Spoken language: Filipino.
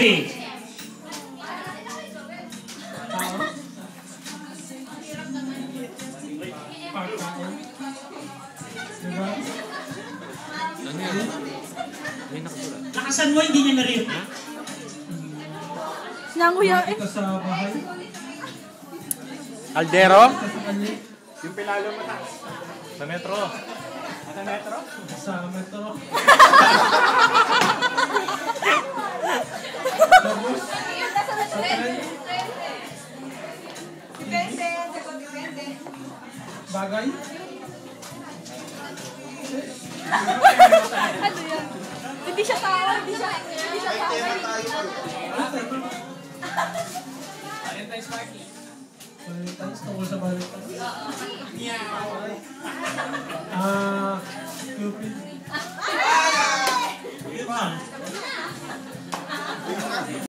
Sophie. Lakasan mo, hindi niya na-real. Nanguya eh. Ito sa bahay. Aldero? Yung pilalo mataas. Sa metro. Sa metro? Sa metro. Bagay? Ano yan? Hindi siya tao, hindi siya tao. Valentine's party. Valentine's? Tungkol sa Valentine's? Cupid.